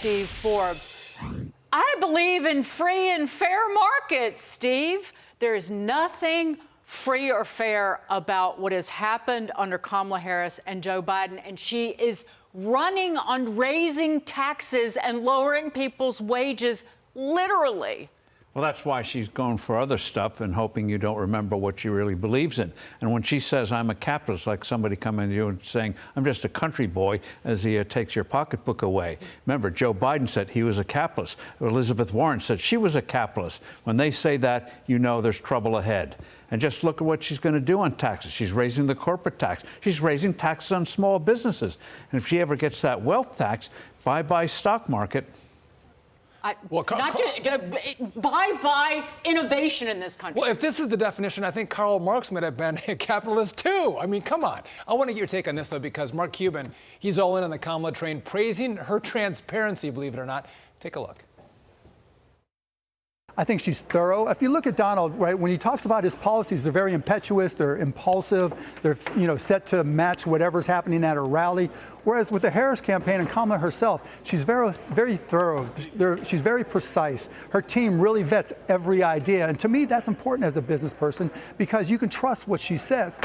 Steve Forbes. I believe in free and fair markets, Steve. There's nothing free or fair about what has happened under Kamala Harris and Joe Biden, and she is running on raising taxes and lowering people's wages, literally. Well, that's why she's going for other stuff and hoping you don't remember what she really believes in. And when she says, I'm a capitalist, like somebody coming to you and saying, I'm just a country boy, as he takes your pocketbook away. Remember, Joe Biden said he was a capitalist. Elizabeth Warren said she was a capitalist. When they say that, you know there's trouble ahead. And just look at what she's going to do on taxes. She's raising the corporate tax. She's raising taxes on small businesses. And if she ever gets that wealth tax, bye-bye stock market. Bye-bye innovation in this country. Well, if this is the definition, I think Karl Marx might have been a capitalist too. I mean, come on. I want to get your take on this, though, because Mark Cuban, he's all in on the Kamala train, praising her transparency, believe it or not. Take a look. I think she's thorough. If you look at Donald, right, when he talks about his policies, they're very impetuous, they're impulsive, they're set to match whatever's happening at a rally. Whereas with the Harris campaign and Kamala herself, she's very, very thorough. She's very precise. Her team really vets every idea, and to me, that's important as a business person because you can trust what she says.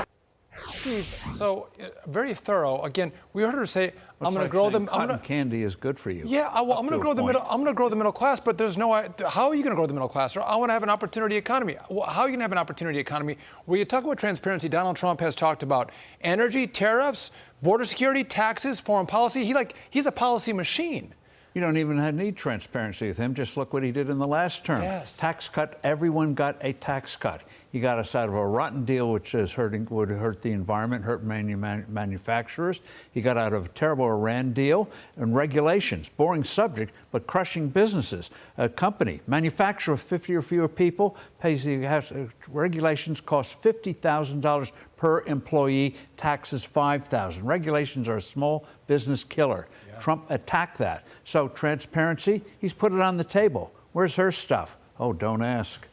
So very thorough. Again, we heard her say, "I'm going to grow them." Cotton candy is good for you. Yeah, I'm going to grow the middle. I'm going to grow the middle class, but there's no. How are you going to grow the middle class? Or I want to have an opportunity economy. Well, how are you going to have an opportunity economy where you talk about transparency? Donald Trump has talked about energy, tariffs, border security, taxes, foreign policy. He's a policy machine. You don't even need transparency with him. Just look what he did in the last term. Yes. Tax cut. Everyone got a tax cut. He got us out of a rotten deal, which would hurt the environment, hurt manufacturers. He got out of a terrible Iran deal and regulations. Boring subject, but crushing businesses. A company, manufacturer of 50 or fewer people, regulations cost $50,000 per employee, taxes $5,000. Regulations are a small business killer. Yeah. Trump attacked that. So transparency, he's put it on the table. Where's her stuff? Oh, don't ask.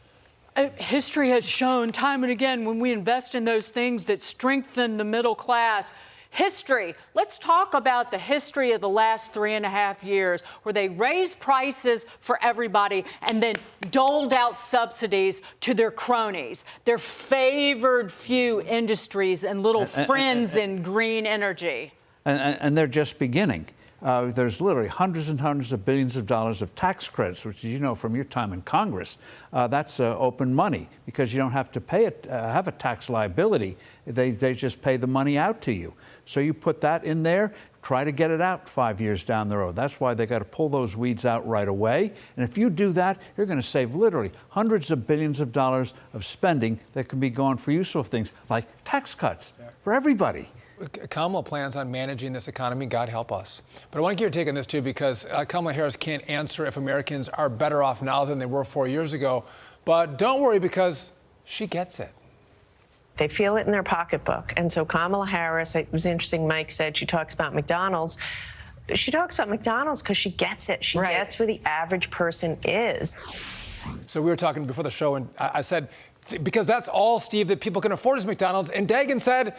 History has shown time and again when we invest in those things that strengthen the middle class. History. Let's talk about the history of the last 3.5 years where they raised prices for everybody and then doled out subsidies to their cronies, their favored few industries and little friends in green energy. And they're just beginning. There's literally hundreds and hundreds of billions of dollars of tax credits, which, you know, from your time in Congress, that's open money because you don't have to pay it, have a tax liability. They just pay the money out to you. So you put that in there, try to get it out 5 years down the road. That's why they got to pull those weeds out right away. And if you do that, you're going to save literally hundreds of billions of dollars of spending that can be gone for useful things like tax cuts for everybody. Kamala plans on managing this economy, God help us. But I want to get your take on this, too, because Kamala Harris can't answer if Americans are better off now than they were 4 years ago. But don't worry, because she gets it. They feel it in their pocketbook. And so Kamala Harris, it was interesting, Mike said she talks about McDonald's. She talks about McDonald's because she gets it. She gets where the average person is. So we were talking before the show, and I said, because that's all, Steve, that people can afford is McDonald's. And Dagan said,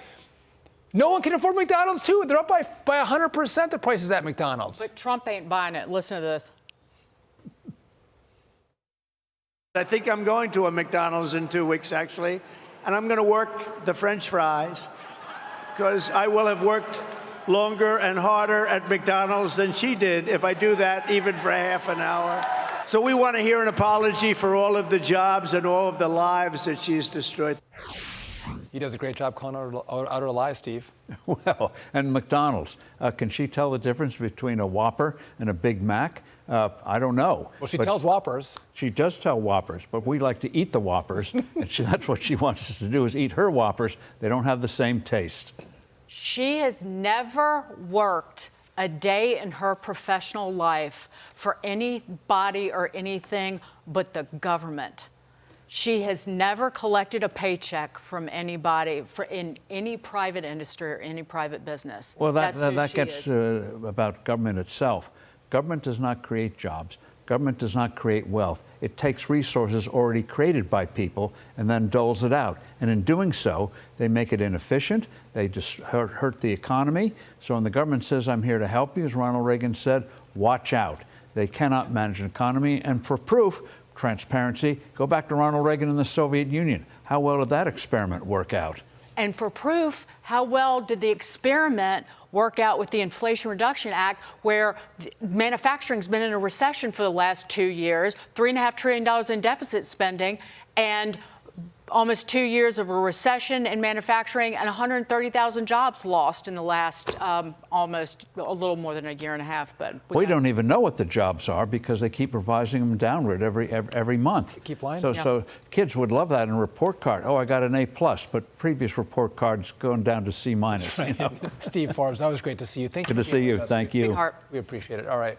no one can afford McDonald's, too. They're up by 100%, the prices at McDonald's. But Trump ain't buying it. Listen to this. I think I'm going to a McDonald's in 2 weeks, actually, and I'm going to work the French fries because I will have worked longer and harder at McDonald's than she did if I do that even for a half an hour. So we want to hear an apology for all of the jobs and all of the lives that she's destroyed. He does a great job calling out her lies, Steve. Well, and McDonald's, can she tell the difference between a Whopper and a Big Mac? I don't know. Well, she tells Whoppers. She does tell Whoppers, but we like to eat the Whoppers. And that's what she wants us to do, is eat her Whoppers. They don't have the same taste. She has never worked a day in her professional life for anybody or anything but the government. She has never collected a paycheck from anybody in any private industry or any private business. Well, that gets about government itself. Government does not create jobs. Government does not create wealth. It takes resources already created by people and then doles it out. And in doing so, they make it inefficient. They just hurt the economy. So when the government says, I'm here to help you, as Ronald Reagan said, watch out. They cannot manage an economy. And for proof, transparency, go back to Ronald Reagan and the Soviet Union. How well did that experiment work out? And for proof, how well did the experiment work out with the Inflation Reduction Act, where manufacturing's been in a recession for the last 2 years, $3.5 trillion in deficit spending, and almost 2 years of a recession in manufacturing, and 130,000 jobs lost in the last almost a little more than a year and a half. But we don't even know what the jobs are because they keep revising them downward every month. They keep lying. So kids would love that in a report card. Oh, I got an A+, but previous report cards going down to C-. Right. You know? Steve Forbes, always great to see you. Thank you. Good to see you. Thank you. We appreciate it. All right.